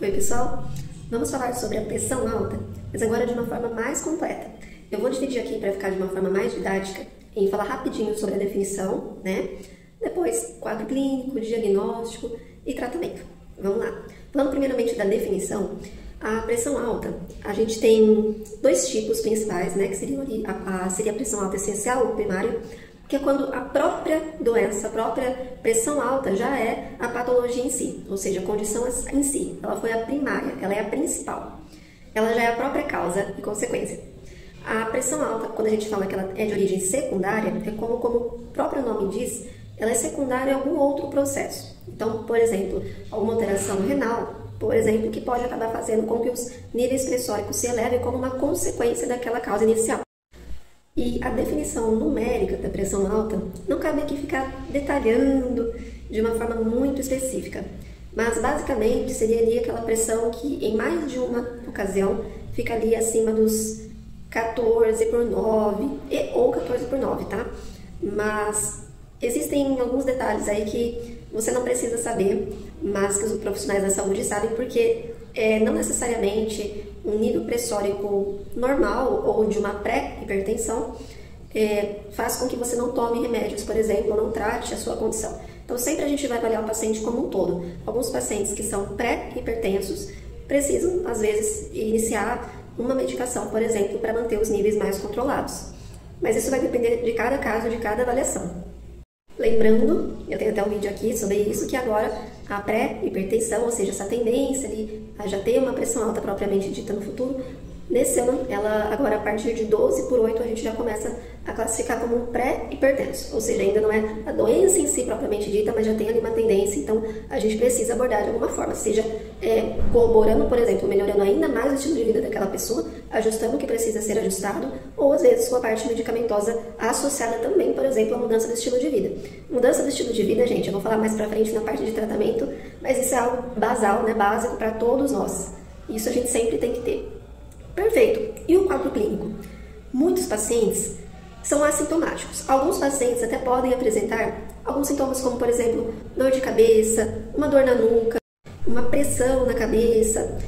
Oi pessoal, vamos falar sobre a pressão alta, mas agora de uma forma mais completa. Eu vou dividir aqui para ficar de uma forma mais didática em falar rapidinho sobre a definição, né? Depois quadro clínico, diagnóstico e tratamento. Vamos lá. Falando primeiramente da definição, a pressão alta, a gente tem dois tipos principais, né? Que seriam ali seria a pressão alta essencial ou primária, que é quando a própria doença, a própria pressão alta já é a patologia em si, ou seja, a condição em si. Ela foi a primária, ela é a principal. Ela já é a própria causa e consequência. A pressão alta, quando a gente fala que ela é de origem secundária, é como o próprio nome diz, ela é secundária a algum outro processo. Então, por exemplo, alguma alteração renal, por exemplo, que pode acabar fazendo com que os níveis pressóricos se elevem como uma consequência daquela causa inicial. E a definição numérica da pressão alta não cabe aqui ficar detalhando de uma forma muito específica, mas basicamente seria ali aquela pressão que em mais de uma ocasião fica ali acima dos 14/9 ou 14/9, tá? Mas existem alguns detalhes aí que você não precisa saber, mas que os profissionais da saúde sabem, porque não necessariamente um nível pressórico normal ou de uma pré-hipertensão faz com que você não tome remédios, por exemplo, ou não trate a sua condição. Então, sempre a gente vai avaliar o paciente como um todo. Alguns pacientes que são pré-hipertensos precisam, às vezes, iniciar uma medicação, por exemplo, para manter os níveis mais controlados. Mas isso vai depender de cada caso, de cada avaliação. Lembrando, eu tenho até um vídeo aqui sobre isso, que agora a pré-hipertensão, ou seja, essa tendência ali a já ter uma pressão alta propriamente dita no futuro, nesse ano, ela agora a partir de 12/8 a gente já começa a classificar como um pré-hipertenso, ou seja, ainda não é a doença em si propriamente dita, mas já tem ali uma tendência, então a gente precisa abordar de alguma forma, seja corroborando, por exemplo, melhorando ainda mais o estilo de vida daquela pessoa, ajustando o que precisa ser ajustado, ou às vezes com a parte medicamentosa associada também, por exemplo, à mudança do estilo de vida. Mudança do estilo de vida, gente, eu vou falar mais pra frente na parte de tratamento, mas isso é algo basal, né, básico para todos nós. Isso a gente sempre tem que ter. Perfeito. E o quadro clínico? Muitos pacientes são assintomáticos. Alguns pacientes até podem apresentar alguns sintomas como, por exemplo, dor de cabeça, uma dor na nuca, uma pressão na cabeça,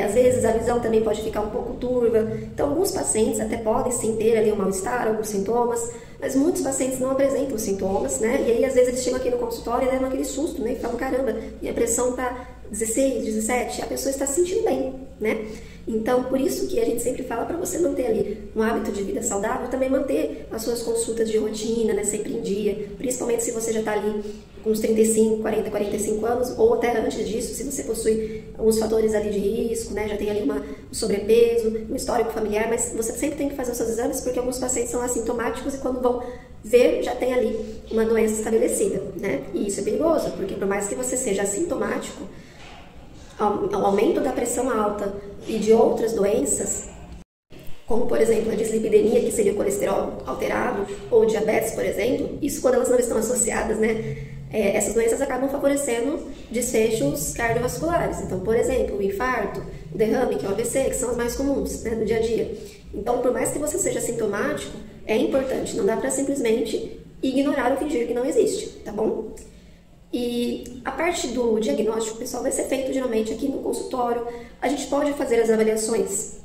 às vezes a visão também pode ficar um pouco turva. Então, alguns pacientes até podem sim ter ali um mal-estar, alguns sintomas, mas muitos pacientes não apresentam sintomas, né? E aí, às vezes, eles chegam aqui no consultório e levam aquele susto, né? E falam, caramba, minha pressão tá 16, 17, a pessoa está se sentindo bem, né? Então, por isso que a gente sempre fala para você manter ali um hábito de vida saudável, também manter as suas consultas de rotina, né, sempre em dia, principalmente se você já está ali com uns 35, 40, 45 anos, ou até antes disso, se você possui alguns fatores ali de risco, né, já tem ali um sobrepeso, um histórico familiar, mas você sempre tem que fazer os seus exames, porque alguns pacientes são assintomáticos e quando vão ver, já tem ali uma doença estabelecida, né? E isso é perigoso, porque por mais que você seja assintomático, ao aumento da pressão alta e de outras doenças, como por exemplo a dislipidemia, que seria o colesterol alterado, ou diabetes, por exemplo, isso quando elas não estão associadas, né? Essas doenças acabam favorecendo desfechos cardiovasculares. Então, por exemplo, o infarto, o derrame, que é o AVC, que são os mais comuns, né, no dia a dia. Então, por mais que você seja sintomático, é importante, não dá para simplesmente ignorar ou fingir que não existe, tá bom? E a parte do diagnóstico, pessoal, vai ser feito geralmente aqui no consultório. A gente pode fazer as avaliações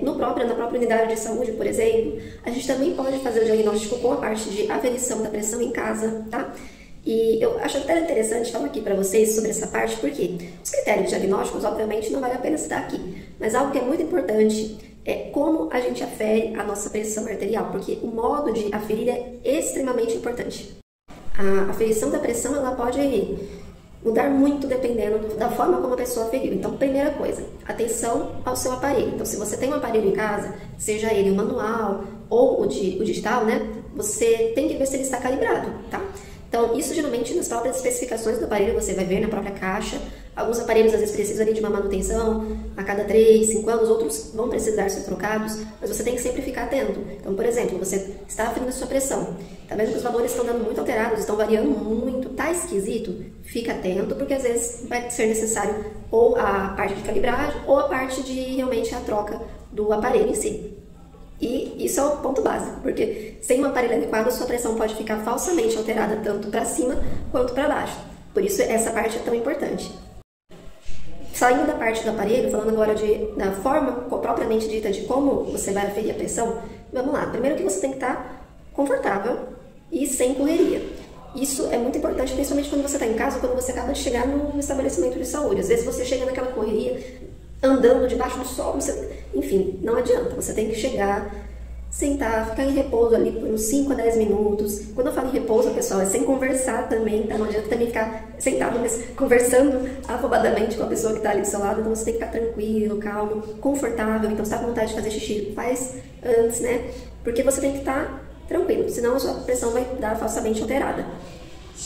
na própria unidade de saúde, por exemplo. A gente também pode fazer o diagnóstico com a parte de aferição da pressão em casa, tá? E eu acho até interessante falar aqui para vocês sobre essa parte, porque os critérios diagnósticos, obviamente, não vale a pena citar aqui. Mas algo que é muito importante é como a gente afere a nossa pressão arterial, porque o modo de aferir é extremamente importante. A aferição da pressão, ela pode mudar muito dependendo da forma como a pessoa aferiu. Então, primeira coisa, atenção ao seu aparelho. Então, se você tem um aparelho em casa, seja ele o manual ou o digital, né? Você tem que ver se ele está calibrado, tá? Então, isso geralmente nas próprias especificações do aparelho você vai ver na própria caixa. Alguns aparelhos às vezes precisam ali de uma manutenção a cada 3, 5 anos, outros vão precisar ser trocados, mas você tem que sempre ficar atento. Então, por exemplo, você está aferindo a sua pressão, tá vendo que os valores estão dando muito alterados, estão variando muito, tá esquisito? Fica atento, porque às vezes vai ser necessário ou a parte de calibragem ou a parte de realmente a troca do aparelho em si. E isso é o ponto básico, porque sem um aparelho adequado, a sua pressão pode ficar falsamente alterada tanto para cima quanto para baixo. Por isso, essa parte é tão importante. Saindo da parte do aparelho, falando agora da forma propriamente dita de como você vai aferir a pressão, vamos lá. Primeiro que você tem que estar confortável e sem correria. Isso é muito importante, principalmente quando você está em casa, quando você acaba de chegar no estabelecimento de saúde. Às vezes você chega naquela correria, andando debaixo do sol, enfim, não adianta. Você tem que chegar, sentar, ficar em repouso ali por uns 5 a 10 minutos. Quando eu falo em repouso, pessoal, é sem conversar também, tá? Não adianta também ficar sentado, mas conversando afobadamente com a pessoa que está ali do seu lado. Então você tem que ficar tranquilo, calmo, confortável. Então se está com vontade de fazer xixi, faz antes, né? Porque você tem que estar tranquilo, senão a sua pressão vai dar falsamente alterada.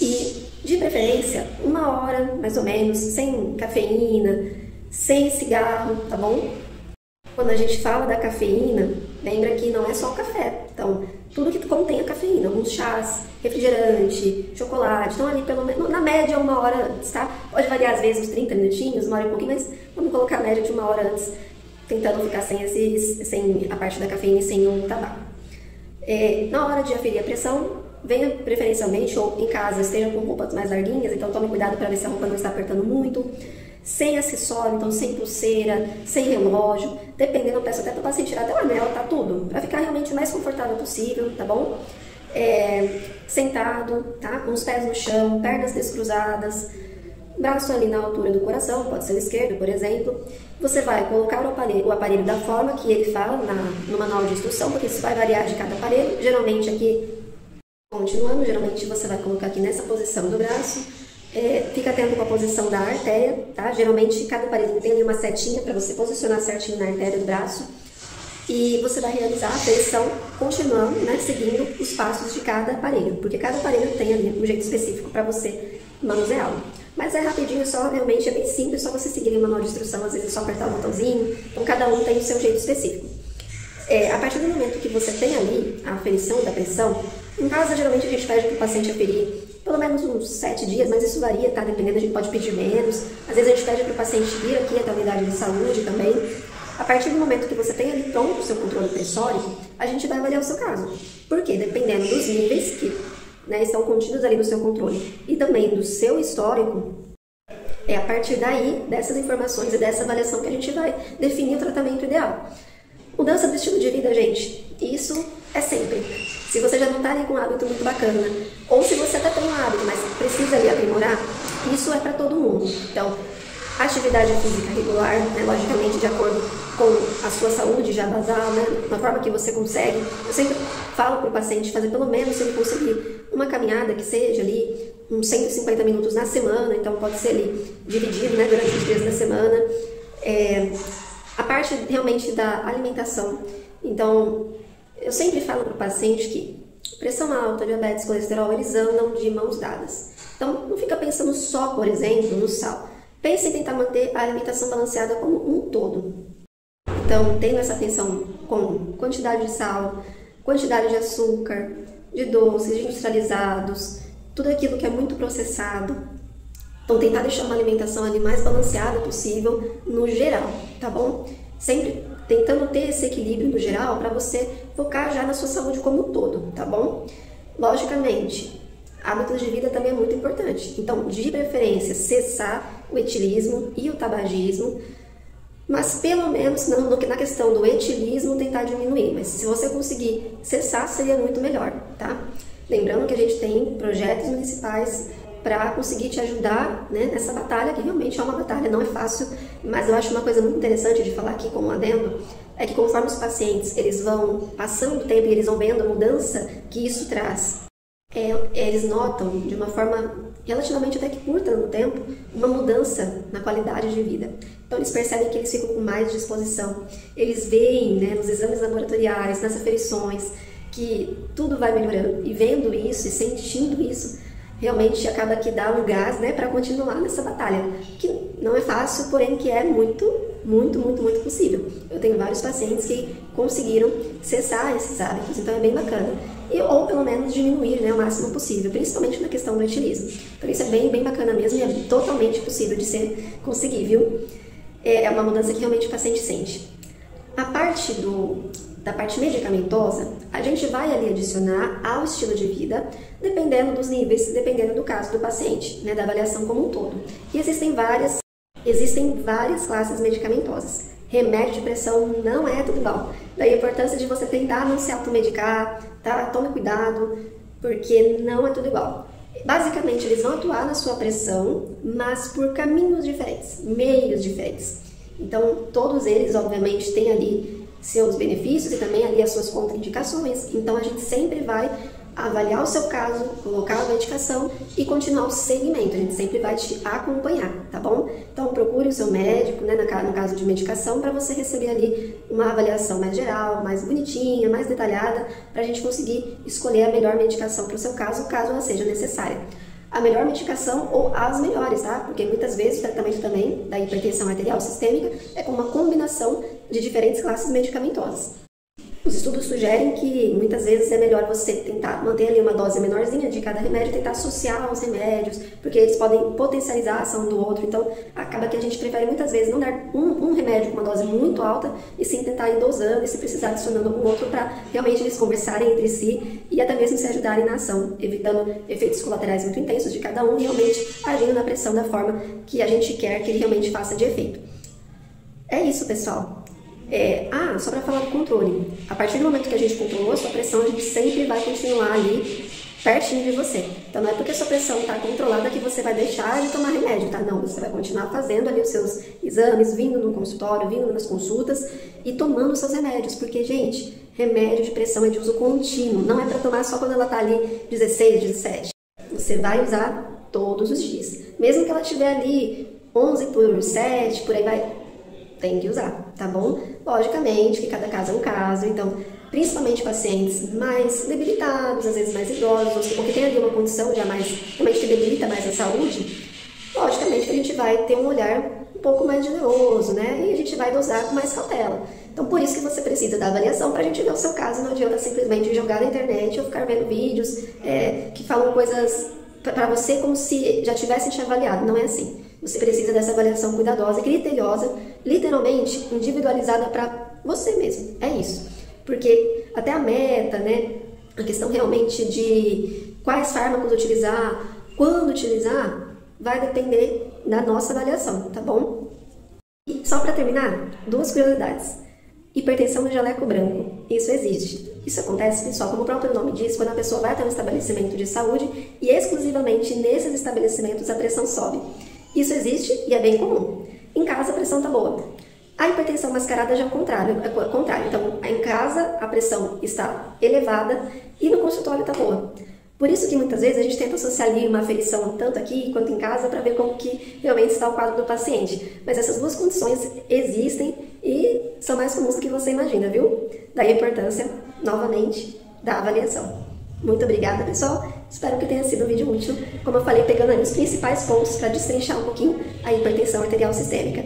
E, de preferência, 1 hora, mais ou menos, sem cafeína, sem cigarro, tá bom? Quando a gente fala da cafeína, lembra que não é só o café. Então, tudo que contém a cafeína, alguns chás, refrigerante, chocolate, então ali pelo menos, na média 1 hora antes, tá? Pode variar às vezes uns 30 minutinhos, 1 hora e um pouquinho, mas vamos colocar a média de 1 hora antes, tentando ficar sem a parte da cafeína e sem o tabaco. Na hora de aferir a pressão, venha preferencialmente ou em casa, esteja com roupas mais larguinhas, então tome cuidado para ver se a roupa não está apertando muito, sem acessório, então sem pulseira, sem relógio, dependendo, eu peço até para o paciente tirar até o anel, tá tudo, para ficar realmente o mais confortável possível, tá bom? Sentado, tá? Com os pés no chão, pernas descruzadas, braço ali na altura do coração, pode ser o esquerdo, por exemplo. Você vai colocar o aparelho da forma que ele fala no manual de instrução, porque isso vai variar de cada aparelho. Geralmente aqui, continuando, geralmente você vai colocar aqui nessa posição do braço. Fica atento com a posição da artéria, tá? Geralmente cada aparelho tem ali uma setinha para você posicionar certinho na artéria do braço. E você vai realizar a pressão continuando, né, seguindo os passos de cada aparelho, porque cada aparelho tem ali um jeito específico para você manuseá-lo. Mas é rapidinho, realmente é bem simples, só você seguir o manual de instrução, às vezes é só apertar o botãozinho, então cada um tem o seu jeito específico. A partir do momento que você tem ali a aferição da pressão, em casa geralmente a gente pede para o paciente aferir pelo menos uns 7 dias, mas isso varia, tá? Dependendo, a gente pode pedir menos. Às vezes a gente pede para o paciente vir aqui até a unidade de saúde também. A partir do momento que você tem ali pronto o seu controle pressórico, a gente vai avaliar o seu caso. Por quê? Dependendo dos níveis que, né, estão contidos ali no seu controle e também do seu histórico, é a partir daí, dessas informações e dessa avaliação que a gente vai definir o tratamento ideal. Mudança do estilo de vida, gente, isso é sempre. Se você já não está ali com um hábito muito bacana, ou se você até tem um hábito, mas precisa ali aprimorar, isso é para todo mundo. Então, atividade física regular, né, logicamente de acordo com a sua saúde já basal, né, na forma que você consegue. Eu sempre falo para o paciente fazer pelo menos, se ele conseguir, uma caminhada que seja ali uns 150 minutos na semana, então pode ser ali dividido, né, durante os dias da semana. A parte realmente da alimentação, então eu sempre falo para o paciente que pressão alta, diabetes, colesterol, eles andam de mãos dadas. Então não fica pensando só, por exemplo, no sal. Pense em tentar manter a alimentação balanceada como um todo. Então, tendo essa atenção com quantidade de sal, quantidade de açúcar, de doces, de industrializados, tudo aquilo que é muito processado. Então, tentar deixar uma alimentação ali mais balanceada possível no geral, tá bom? Sempre tentando ter esse equilíbrio no geral para você focar já na sua saúde como um todo, tá bom? Logicamente, hábitos de vida também é muito importante. Então, de preferência, cessar o etilismo e o tabagismo, mas pelo menos na questão do etilismo tentar diminuir. Mas se você conseguir cessar, seria muito melhor, tá? Lembrando que a gente tem projetos municipais para conseguir te ajudar, né, nessa batalha, que realmente é uma batalha, não é fácil, mas eu acho uma coisa muito interessante de falar aqui como adendo, é que conforme os pacientes eles vão passando o tempo e eles vão vendo a mudança que isso traz, eles notam de uma forma relativamente até que curta no tempo, uma mudança na qualidade de vida. Então eles percebem que eles ficam com mais disposição, eles veem, né, nos exames laboratoriais, nas aferições, que tudo vai melhorando, e vendo isso e sentindo isso, realmente acaba que dá um gás, né, para continuar nessa batalha, que não é fácil, porém que é muito possível. Eu tenho vários pacientes que conseguiram cessar esses hábitos, então é bem bacana. Ou pelo menos diminuir, né, o máximo possível, principalmente na questão do etilismo. Então isso é bem bacana mesmo e é totalmente possível de ser conseguível. É uma mudança que realmente o paciente sente. A parte da parte medicamentosa, a gente vai ali adicionar ao estilo de vida, dependendo dos níveis, dependendo do caso do paciente, né, da avaliação como um todo. E existem várias Existem várias classes medicamentosas. Remédio de pressão não é tudo igual. Daí a importância de você tentar não se automedicar, tá? Tome cuidado, porque não é tudo igual. Basicamente, eles vão atuar na sua pressão, mas por caminhos diferentes, meios diferentes. Então, todos eles, obviamente, têm ali seus benefícios e também ali as suas contraindicações. Então, a gente sempre vai avaliar o seu caso, colocar a medicação e continuar o segmento. A gente sempre vai te acompanhar, tá bom? Então, procure o seu médico, né, no caso de medicação, para você receber ali uma avaliação mais geral, mais bonitinha, mais detalhada, para a gente conseguir escolher a melhor medicação para o seu caso ela seja necessária. A melhor medicação ou as melhores, tá? Porque muitas vezes o tratamento também da hipertensão arterial sistêmica é com uma combinação de diferentes classes medicamentosas. Os estudos sugerem que muitas vezes é melhor você tentar manter ali uma dose menorzinha de cada remédio, tentar associar os remédios, porque eles podem potencializar a ação do outro. Então, acaba que a gente prefere muitas vezes não dar um remédio com uma dose muito alta e sim tentar ir dosando e se precisar adicionando algum outro para realmente eles conversarem entre si e até mesmo se ajudarem na ação, evitando efeitos colaterais muito intensos de cada um e realmente agindo na pressão da forma que a gente quer que ele realmente faça de efeito. É isso, pessoal. Só para falar do controle. A partir do momento que a gente controlou a sua pressão, a gente sempre vai continuar ali pertinho de você. Então não é porque a sua pressão está controlada que você vai deixar de tomar remédio, tá? Não, você vai continuar fazendo ali os seus exames, vindo no consultório, vindo nas consultas e tomando os seus remédios. Porque, gente, remédio de pressão é de uso contínuo. Não é para tomar só quando ela está ali 16, 17. Você vai usar todos os dias. Mesmo que ela estiver ali 11 por 7, por aí vai... tem que usar, tá bom? Logicamente que cada caso é um caso, então, principalmente pacientes mais debilitados, às vezes mais idosos, ou que tem ali uma condição já mais, realmente que debilita mais a saúde, logicamente que a gente vai ter um olhar um pouco mais generoso, né? E a gente vai dosar com mais cautela. Então, por isso que você precisa da avaliação para a gente ver o seu caso, não adianta simplesmente jogar na internet ou ficar vendo vídeos que falam coisas para você como se já tivessem te avaliado, não é assim. Você precisa dessa avaliação cuidadosa e criteriosa, literalmente individualizada para você mesmo. É isso. Porque até a meta, né, a questão realmente de quais fármacos utilizar, quando utilizar, vai depender da nossa avaliação, tá bom? E só para terminar, duas curiosidades. Hipertensão no jaleco branco. Isso existe. Isso acontece, pessoal, como o próprio nome diz, quando a pessoa vai até um estabelecimento de saúde e exclusivamente nesses estabelecimentos a pressão sobe. Isso existe e é bem comum. Em casa a pressão está boa. A hipertensão mascarada já é o contrário. Então, em casa a pressão está elevada e no consultório está boa. Por isso que muitas vezes a gente tenta associar ali uma aferição tanto aqui quanto em casa para ver como que realmente está o quadro do paciente. Mas essas duas condições existem e são mais comuns do que você imagina, viu? Daí a importância, novamente, da avaliação. Muito obrigada, pessoal. Espero que tenha sido um vídeo útil, como eu falei, pegando ali os principais pontos para destrinchar um pouquinho a hipertensão arterial sistêmica.